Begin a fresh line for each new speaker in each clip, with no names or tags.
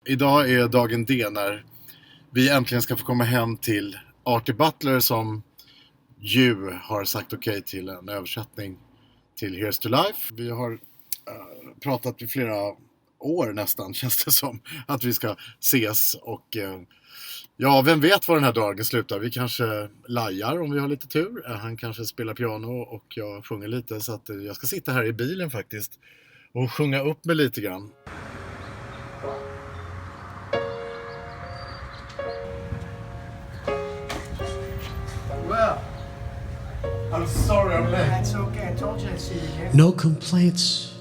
Idag är dagen D när vi äntligen ska få komma hem till Artie Butlers som ju har sagt okej till en översättning till Here's to Life. Vi har pratat i flera år nästan, känns det som, att vi ska ses och ja, vem vet vad den här dagen slutar. Vi kanske lajar om vi har lite tur. Han kanske spelar piano och jag sjunger lite, så att jag ska sitta här i bilen faktiskt och sjunga upp mig lite grann. Well, I'm sorry I'm late.
That's okay. I told you I'd see you again.
No complaints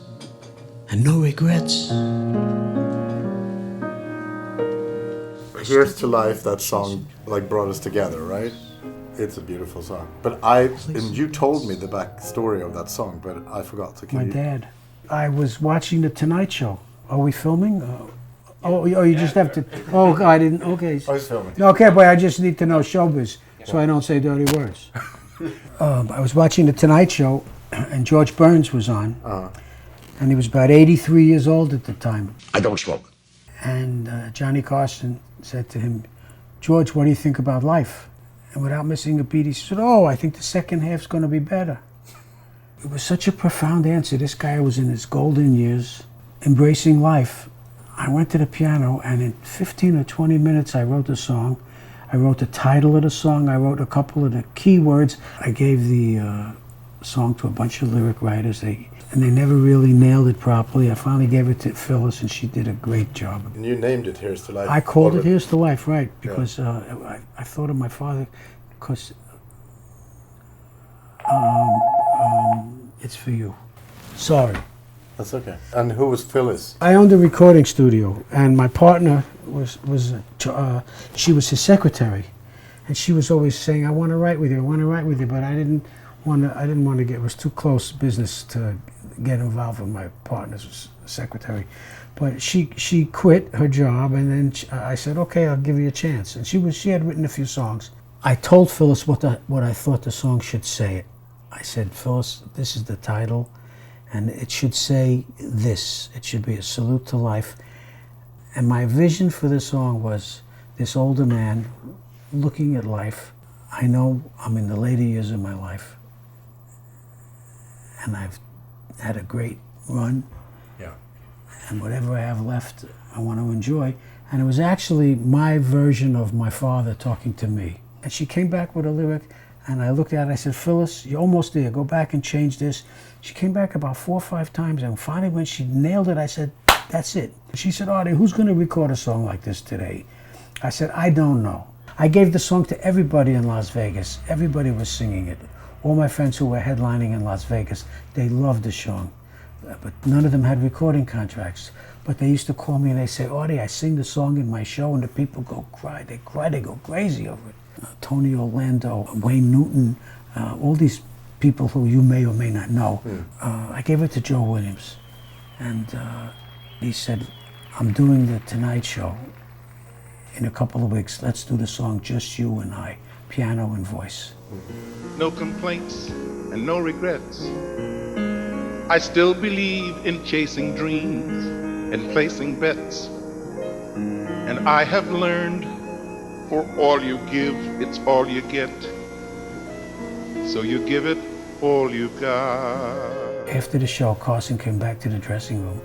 and no regrets.
Here's to Life, that song like brought us together, right? It's a beautiful song. But and you told me the backstory of that song, but I forgot to.
My dad. I was watching the Tonight Show. Are we filming? You just have to. Oh, I didn't. Okay.
I was filming.
Okay, but I just need to know showbiz so I don't say dirty words. I was watching the Tonight Show, and George Burns was on, and he was about 83 years old at the time.
I don't smoke.
And Johnny Carson said to him, "George, what do you think about life?" And without missing a beat, he said, "Oh, I think the second half's going to be better." It was such a profound answer. This guy was in his golden years, embracing life. I went to the piano, and in 15 or 20 minutes, I wrote the song. I wrote the title of the song. I wrote a couple of the key words. I gave the song to a bunch of lyric writers. And they never really nailed it properly. I finally gave it to Phylliis, and she did a great job.
And you named it Here's to Life.
I called it Here's to Life, right, because I thought of my father, because it's for you. Sorry.
That's okay. And who was Phylliis?
I owned a recording studio, and my partner she was his secretary, and she was always saying, "I want to write with you, I want to write with you," but I didn't want to get. It was too close business to get involved with my partner's secretary. But she quit her job, and then I said, "Okay, I'll give you a chance." And she had written a few songs. I told Phylliis what I thought the song should say. I said, "Phylliis, this is the title, and it should say this. It should be a salute to life." And my vision for the song was this older man looking at life. I know I'm in the later years of my life, and I've had a great run.
Yeah.
And whatever I have left, I want to enjoy. And it was actually my version of my father talking to me. And she came back with a lyric, and I looked at it, I said, "Phylliis, you're almost there. Go back and change this." She came back about 4 or 5 times, and finally when she nailed it, I said, "That's it." She said, "Artie, who's going to record a song like this today?" I said, "I don't know." I gave the song to everybody in Las Vegas. Everybody was singing it. All my friends who were headlining in Las Vegas, they loved the song. But none of them had recording contracts. But they used to call me and they say, "Artie, I sing the song in my show," and the people they go crazy over it. Tony Orlando, Wayne Newton, all these people who you may or may not know. I gave it to Joe Williams, and he said, "I'm doing the Tonight Show in a couple of weeks. Let's do the song Just You and I, piano and voice."
No complaints and no regrets. I still believe in chasing dreams and placing bets. And I have learned, for all you give, it's all you get. So you give it all you got.
After the show, Carson came back to the dressing room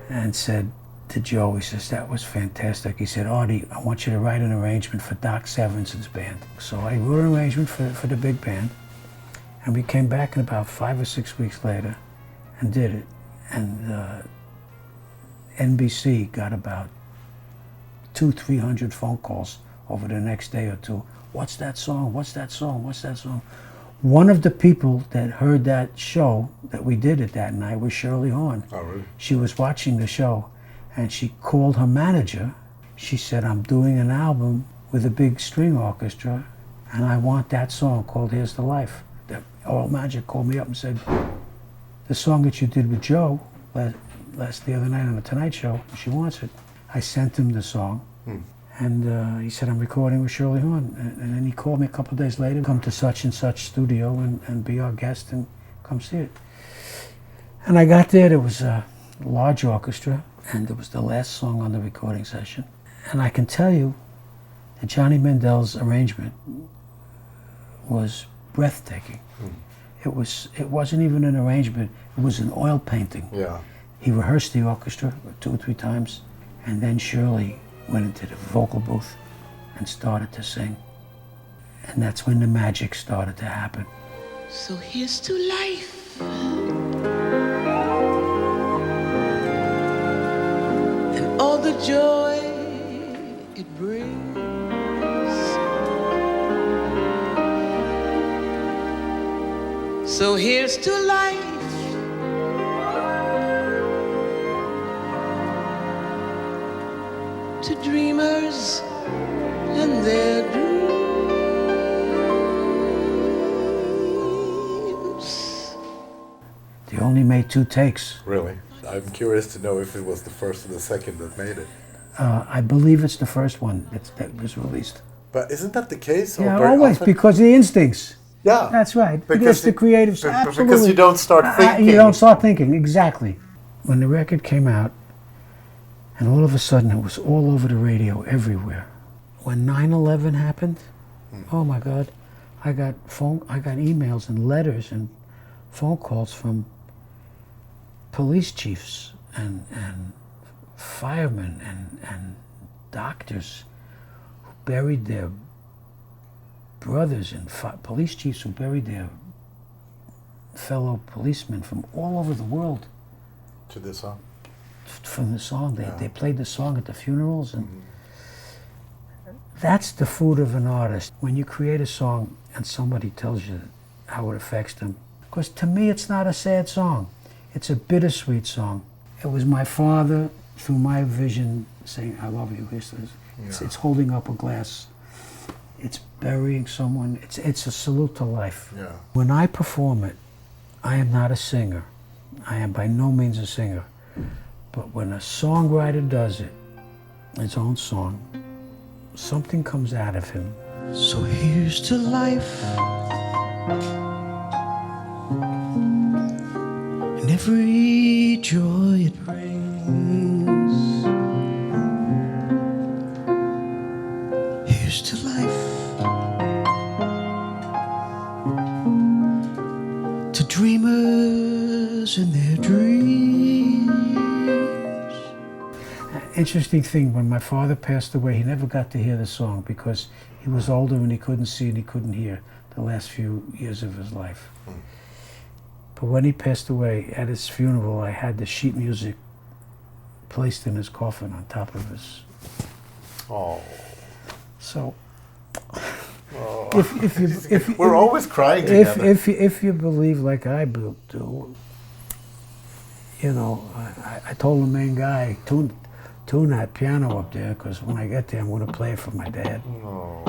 and said to Joe, he says, "That was fantastic." He said, "Artie, I want you to write an arrangement for Doc Sevenson's band." So I wrote an arrangement for the big band, and we came back in about 5 or 6 weeks later and did it. And NBC got about 200-300 phone calls over the next day or two. "What's that song? What's that song? What's that song?" One of the people that heard that show that we did it that night was Shirley Horn.
Oh, really?
She was watching the show, and she called her manager. She said, "I'm doing an album with a big string orchestra, and I want that song called Here's to Life." The oral manager called me up and said, "The song that you did with Joe the other night on the Tonight Show, she wants it." I sent him the song, and he said, "I'm recording with Shirley Horn." And then he called me a couple of days later, "Come to such and such studio and be our guest and come see it." And I got there. There was large orchestra, and it was the last song on the recording session. And I can tell you that Johnny Mandel's arrangement was breathtaking. It wasn't even an arrangement, it was an oil painting.
Yeah.
He rehearsed the orchestra 2 or 3 times, and then Shirley went into the vocal booth and started to sing. And that's when the magic started to happen.
So here's to life, and all the joy it brings. So here's to life, to dreamers and their dreams.
They only made 2 takes.
Really? I'm curious to know if it was the first or the second that made it.
I believe it's the first one that was released.
But isn't that the case?
Yeah,
very
always,
often?
because the instincts.
Yeah.
That's right.
Because
It's the creative. Absolutely.
Because you don't start thinking.
You don't start thinking, exactly. When the record came out, and all of a sudden it was all over the radio everywhere. When 9/11 happened, oh my God, I got emails and letters and phone calls from police chiefs and firemen and doctors who buried their brothers, and police chiefs who buried their fellow policemen from all over the world.
To this song?
From the song. They played the song at the funerals, and that's the food of an artist. When you create a song and somebody tells you how it affects them. Because to me it's not a sad song. It's a bittersweet song. It was my father, through my vision, saying, I love you. It's holding up a glass. It's burying someone. It's a salute to life.
Yeah.
When I perform it, I am not a singer. I am by no means a singer. But when a songwriter does it, his own song, something comes out of him.
So here's to life, and every joy it brings. Here's to life, to dreamers and their dreams.
Interesting thing, when my father passed away, he never got to hear the song because he was older and he couldn't see and he couldn't hear the last few years of his life. But when he passed away, at his funeral, I had the sheet music placed in his coffin on top of his.
Oh.
So,
Oh.
if
We're always crying together.
if you believe like I do, you know, I told the main guy, tune that piano up there, because when I get there, I'm going to play it for my dad.
Oh.